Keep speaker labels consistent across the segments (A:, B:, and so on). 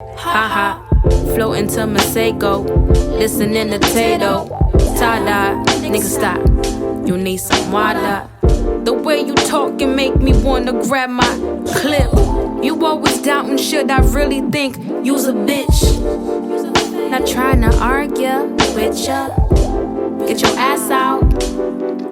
A: Ha floating to Masego, listening to Tato. Tie-dye, nigga stop, you need some water. The way you talk can make me wanna grab my clip. You always doubting, should I really think you's a bitch? Not trying to argue with ya, get your ass out,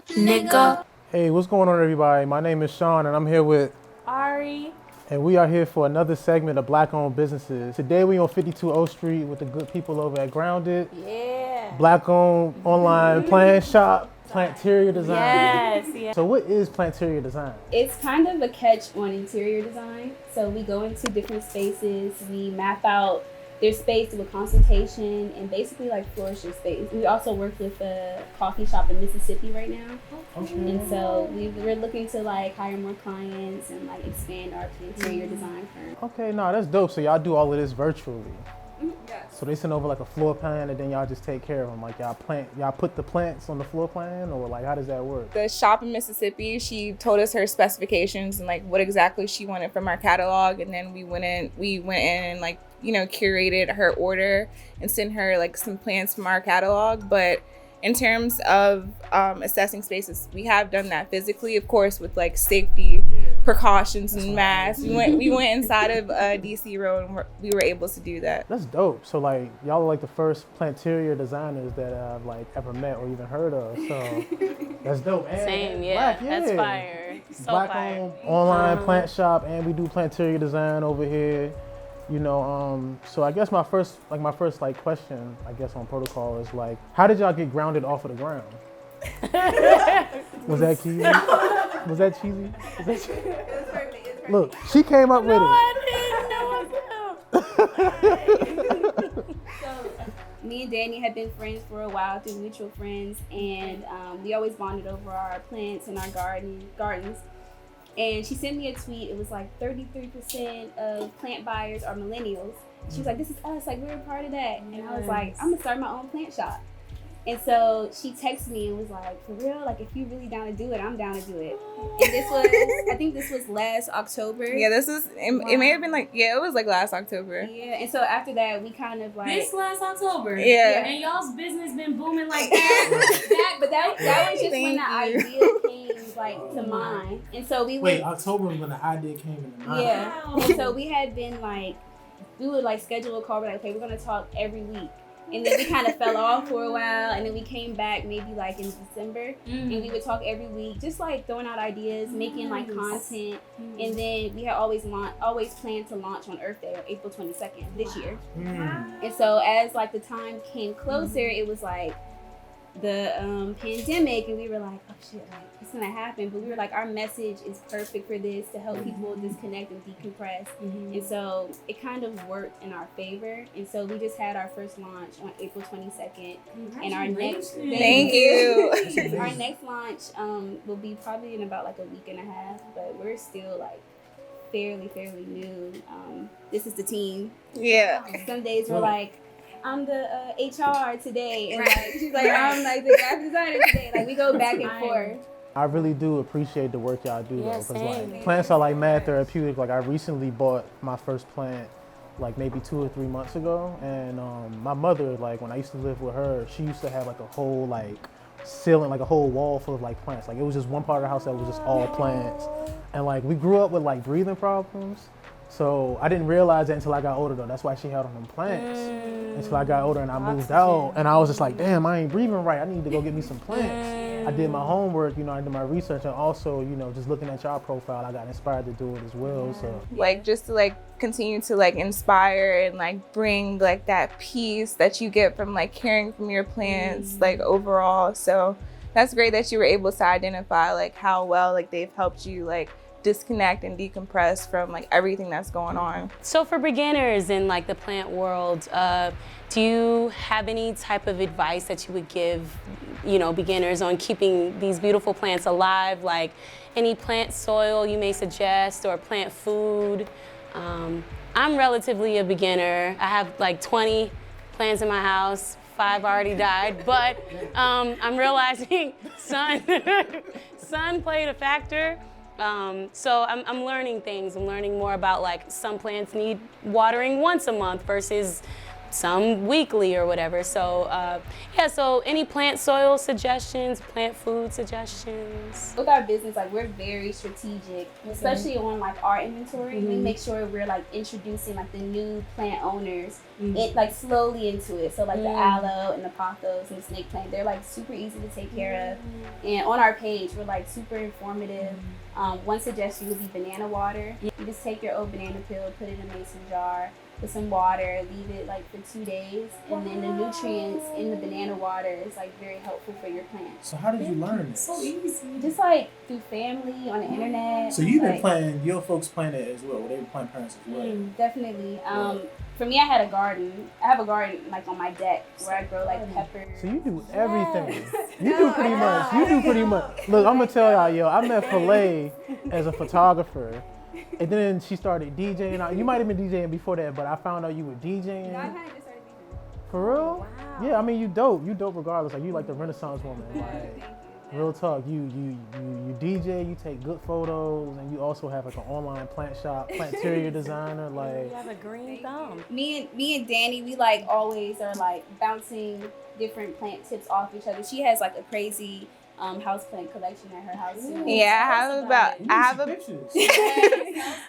A: nigga.
B: Hey, what's going on, everybody? My name is Shaughn, and I'm here with
C: Ari.
B: And we are here for another segment of Black-owned businesses. Today we on 52 O Street with the good people over at Grounded.
C: Yeah.
B: Black-owned online plant shop, Planteria Design.
C: Yes.
B: So what is Planteria Design?
D: It's kind of a catch on interior design. So we go into different spaces, we map out their space with consultation and basically like flourish your space. We also work with a coffee shop in Mississippi right now.
B: Okay.
D: And so we're looking to like hire more clients and like expand our interior design firm.
B: Okay, no, that's dope. So y'all do all of this virtually.
D: Yes.
B: So they send over like a floor plan and then y'all just take care of them. Like y'all put the plants on the floor plan, or like how does that work?
C: The shop in Mississippi, she told us her specifications and like what exactly she wanted from our catalog, and then we went in and like, you know, curated her order and sent her like some plans from our catalog. But in terms of assessing spaces, we have done that physically, of course, with like safety precautions and masks. We went inside of DC Road and we were able to do that.
B: That's dope. So like y'all are like the first Planteria designers that I've like ever met or even heard of. So that's dope. And
E: Same, yeah.
B: Black,
E: That's fire. So
B: Black
E: fire.
B: owned online plant shop, and we do Planteria Design over here. You know, so I guess my first question, I guess, on protocol is like, how did y'all get grounded off of the ground? Was that cheesy? Was that cheesy? Was that cheesy? Look, she came up with it.
D: So me and Danny had been friends for a while through mutual friends, and we always bonded over our plants and our gardens. And she sent me a tweet. It was like 33% of plant buyers are millennials. She was like, this is us, like we're a part of that. And I was like, I'm gonna start my own plant shop. And so she texted me and was like, for real, like if you really down to do it, I'm down to do it. And this was, I think this was last October.
C: Yeah, it may have been like, yeah, it was like last October.
D: Yeah, and so after that, we kind of like.
E: This last October.
C: Yeah.
E: And y'all's business been booming like that.
D: But that was just when the
C: Thank
D: idea came like to mind. And so we
B: Wait, October was when the idea came into mind.
D: Yeah.
E: Wow.
D: And so we had been like, we would like schedule a call, we're like, okay, we're gonna talk every week. And then we kind of fell off for a while, and then we came back maybe like in December, and we would talk every week, just like throwing out ideas, making like content. And then we had always planned to launch on Earth Day on April 22nd this year. And so as like the time came closer, it was like the pandemic, and we were like, oh shit, like it's gonna happen. But we were like, our message is perfect for this, to help people disconnect and decompress. And so it kind of worked in our favor. And so we just had our first launch on April 22nd. And our next
C: Thank you.
D: our next launch will be probably in about like a week and a half, but we're still like fairly new. This is the team.
C: Yeah.
D: Some days we're like, I'm the HR today, and like she's like, I'm like the graphic designer today. Like we go back and forth.
B: I really do appreciate the work y'all do, though, because
E: same.
B: like plants are like mad therapeutic. Like I recently bought my first plant like maybe 2 or 3 months ago, and my mother, like when I used to live with her, she used to have like a whole like ceiling, like a whole wall full of like plants. Like it was just one part of the house that was just all plants, and like we grew up with like breathing problems. So I didn't realize that until I got older, though. That's why she held on them plants until I got older and I moved out. And I was just like, damn, I ain't breathing right. I need to go get me some plants. I did my homework, you know, I did my research, and also, you know, just looking at y'all profile, I got inspired to do it as well. So
C: Like just to like continue to like inspire and like bring like that peace that you get from like caring from your plants, like overall. So that's great that you were able to identify like how well like they've helped you like disconnect and decompress from like everything that's going on.
E: So for beginners in like the plant world, do you have any type of advice that you would give, you know, beginners on keeping these beautiful plants alive? Like any plant soil you may suggest, or plant food? I'm relatively a beginner. I have like 20 plants in my house. 5 already died, but I'm realizing sun played a factor. So I'm learning things. I'm learning more about like some plants need watering once a month versus some weekly or whatever. So yeah, so any plant soil suggestions, plant food suggestions?
D: With our business, like we're very strategic, especially on like our inventory. We make sure we're like introducing like the new plant owners it like slowly into it. So like the aloe and the pothos and the snake plant, they're like super easy to take care of. And on our page, we're like super informative. One suggestion would be banana water. You just take your old banana peel, put it in a mason jar, with some water, leave it like for 2 days, and then the nutrients in the banana water is like very helpful for your plants.
B: So how did you learn this?
D: So easy. Just like through family, on the internet.
B: So you've been
D: like,
B: playing, your folks playing it as well, they were playing parents as well.
D: Definitely. For me, I had a garden. I have a garden like on my deck where I grow like peppers.
B: So you do everything. You do pretty much. You do pretty much. Look, I'm gonna tell y'all, yo, I met Filet as a photographer. And then she started DJing. You might have been DJing before that, but I found out you were DJing.
D: No, I kind of just started DJing.
B: For real? Wow. Yeah, I mean, you dope. You dope regardless. Like, you like the Renaissance woman. Like, real talk. You DJ, you take good photos, and you also have like an online plant shop, planterior designer. Like,
E: You have a green thumb.
D: Me and Danny, we like always are like bouncing different plant tips off each other. She has like a crazy houseplant collection at her house too.
C: Yeah,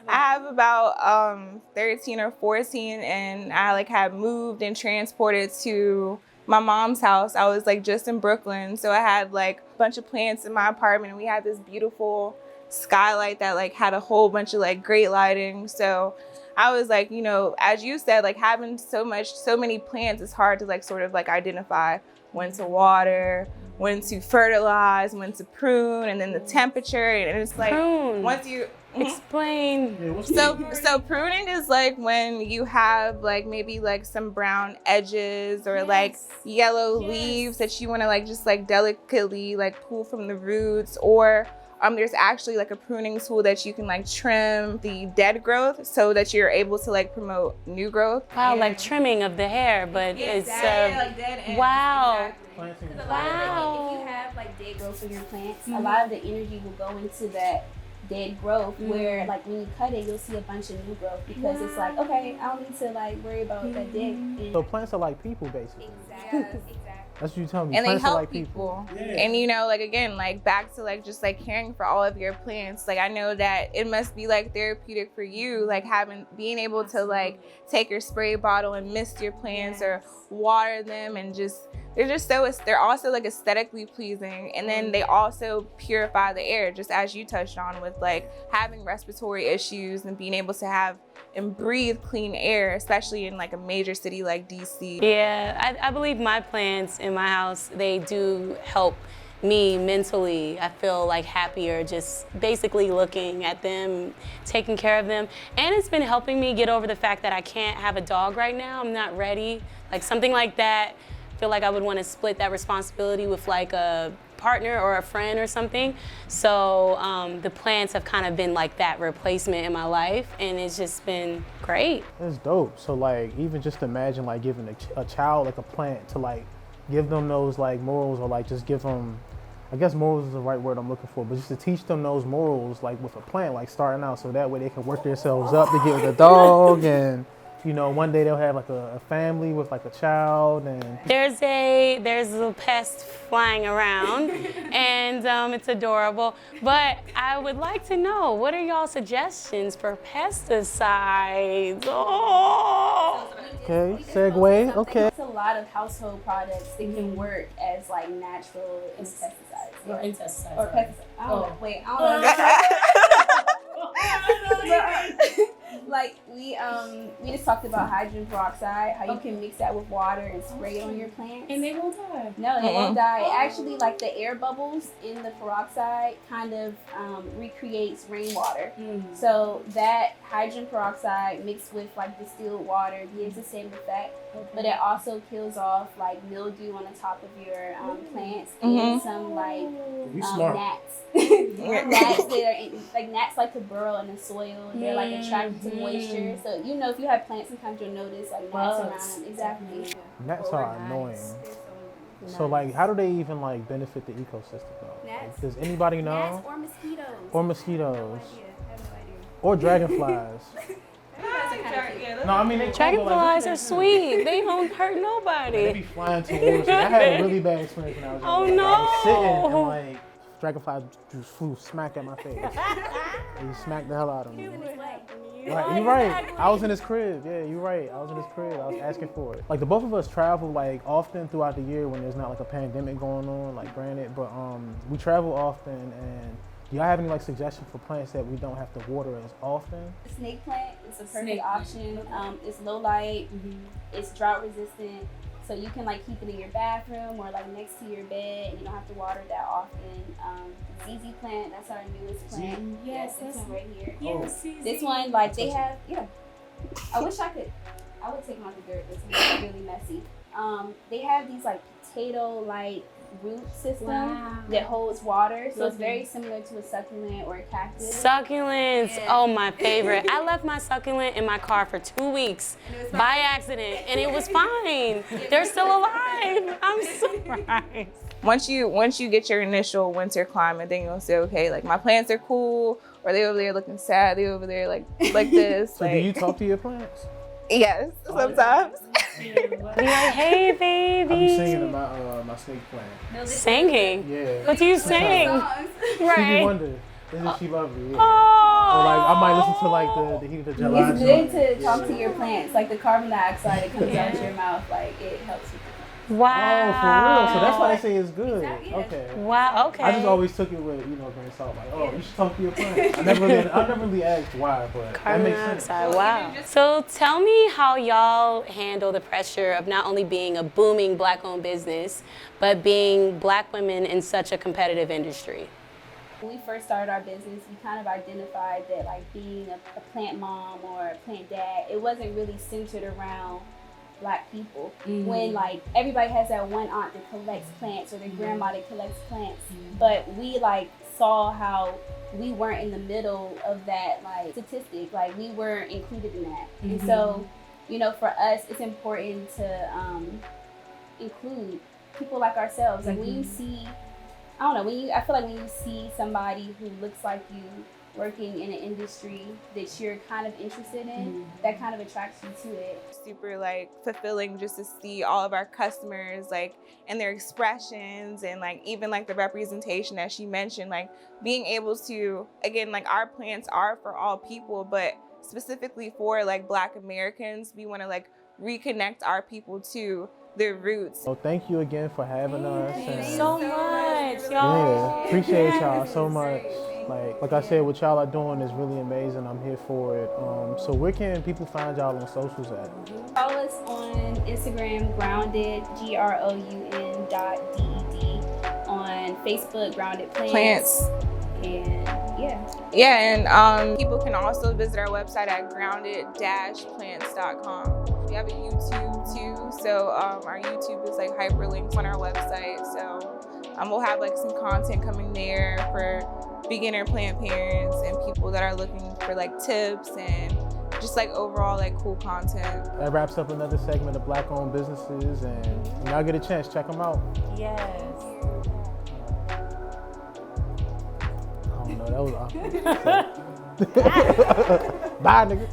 C: I have about 13 or 14, and I like had moved and transported to my mom's house. I was like just in Brooklyn, so I had like a bunch of plants in my apartment, and we had this beautiful skylight that like had a whole bunch of like great lighting. So I was like, you know, as you said, like having so many plants, it's hard to like sort of like identify when to water, when to fertilize, when to prune, and then the temperature, and it's like
E: Prune.
C: once you
E: Explain.
C: so pruning is like when you have like maybe like some brown edges or like yellow leaves that you want to like just like delicately like pull from the roots, or there's actually like a pruning tool that you can like trim the dead growth so that you're able to like promote new growth.
E: Wow, like trimming of the hair, but it's
C: like dead ends.
E: wow.
D: Because a lot of if you have like dead growth in your plants, a lot of the energy will go into that dead growth where like when you cut it, you'll see a bunch of new growth because it's like, okay, I don't need to like worry about that dead.
B: so plants are like people, basically.
D: Exactly.
B: That's what you tell me.
C: And they
B: plants are
C: help
B: like people.
C: people. And you know, like again, like back to like just like caring for all of your plants. Like I know that it must be like therapeutic for you, like being able to like take your spray bottle and mist your plants or water them, and they're also like aesthetically pleasing, and then they also purify the air, just as you touched on with like having respiratory issues and being able to have and breathe clean air, especially in like a major city like DC.
E: Yeah, I believe my plants in my house, they do help me mentally. I feel like happier just basically looking at them, taking care of them. And it's been helping me get over the fact that I can't have a dog right now. I'm not ready. Like something like that, I feel like I would want to split that responsibility with like a partner or a friend or something. So the plants have kind of been like that replacement in my life, and it's just been great.
B: That's dope. So like, even just imagine like giving a child like a plant to like give them those like morals, or like just give them, I guess morals is the right word I'm looking for, but just to teach them those morals like with a plant, like starting out, so that way they can work themselves up to get with a dog, and you know, one day they'll have like a family with like a child. And
E: there's a pest flying around, and it's adorable. But I would like to know, what are y'all suggestions for pesticides? Oh.
B: Okay, segue. Okay.
D: There's a lot of household products that can work as like natural insecticides.
F: Or insecticides.
D: Or pesticides. I don't know. Wait, I don't know. Like we just talked about hydrogen peroxide, how you can mix that with water and spray it on your plants.
F: And they won't die.
D: No, they won't die. Actually, like the air bubbles in the peroxide kind of recreates rainwater. So that hydrogen peroxide mixed with like distilled water gives the same effect, but it also kills off like mildew on the top of your plants and some like gnats. Gnats that are gnats like to burrow in the soil. They're like attracted to moisture. So you know, if you have plants, sometimes you'll notice like gnats around them. Exactly.
B: Gnats are annoying. So like, how do they even like benefit the ecosystem though? Like, does anybody know?
D: Gnats or mosquitoes.
B: Or mosquitoes. Or dragonflies. No, I mean, they
E: Dragonflies are sweet. They don't hurt nobody.
B: They be flying towards me. I had a really bad experience when I was
E: Oh,
B: younger.
E: no.
B: I was sitting and like dragonfly just flew smack at my face. He smacked the hell out of me. Right, you're right. I was in his crib. Yeah, you're right. I was in his crib. I was asking for it. Like the both of us travel like often throughout the year when there's not like a pandemic going on. Like granted, but we travel often. And do y'all have any like suggestions for plants that we don't have to water as often?
D: Snake plant is a perfect option. It's low light. It's drought resistant. So you can like keep it in your bathroom or like next to your bed, and you don't have to water that often. ZZ plant, that's our newest plant.
F: Yes,
D: this
F: that's
D: one right here.
F: Yes,
D: This one, like they have, I wish I would take them out the dirt. It's really messy. They have these like potato-like root system that holds water, so it's very similar to a succulent or a cactus.
E: Succulents, oh my favorite. I left my succulent in my car for 2 weeks by accident, and it was fine. They're still alive. I'm surprised.
C: Once you get your initial winter climate, then you'll say, okay, like my plants are cool, or they over there looking sad, they over there like this.
B: So
C: like,
B: do you talk to your plants?
C: Yes, sometimes.
E: Be like, hey, baby.
B: I be singing about my snake plant.
E: Singing?
B: Yeah.
E: What do you sing?
B: Stevie Wonder. Isn't she lovely? Yeah.
E: Oh.
B: Or like I might listen to like the Heat of the July.
D: It's good to talk to your plants, like the carbon dioxide that comes out of your mouth, like it helps with the
E: Wow.
B: Oh, for real? So that's why they say it's good.
D: Exactly, yeah.
B: Okay.
E: Wow, okay.
B: I just always took it with, grain of salt. Like, oh, you should talk to your plants. I never really asked why, but
E: Carbon
B: that makes sense.
E: dioxide, wow. So tell me how y'all handle the pressure of not only being a booming Black-owned business, but being Black women in such a competitive industry.
D: When we first started our business, we kind of identified that like being a plant mom or a plant dad, it wasn't really centered around Black people. When like everybody has that one aunt that collects plants or their grandma that collects plants, but we like saw how we weren't in the middle of that like statistic, like we weren't included in that. And so, for us, it's important to include people like ourselves. Like when you see, I feel like when you see somebody who looks like you working in an industry that you're kind of interested in, that kind of attracts you to it.
C: Super like fulfilling just to see all of our customers like and their expressions and like even like the representation that she mentioned, like being able to, again, like our plants are for all people, but specifically for like Black Americans, we want to like reconnect our people to their roots.
B: So thank you again for having us.
E: Thank you
B: and
E: so much, y'all.
B: Yeah, appreciate y'all so much. Like I said, what y'all are doing is really amazing. I'm here for it. So where can people find y'all on socials at?
D: Follow us on Instagram, grounded, GROUN.DED. On Facebook, Grounded Plants. And
C: people can also visit our website at grounded-plants.com. We have a YouTube too, so our YouTube is like hyperlinked on our website. So we'll have like some content coming there for beginner plant parents and people that are looking for like tips and just like overall like cool content.
B: That wraps up another segment of Black-owned businesses, and when y'all get a chance, check them out.
E: Yes.
B: I don't know, that was awkward. Bye, nigga.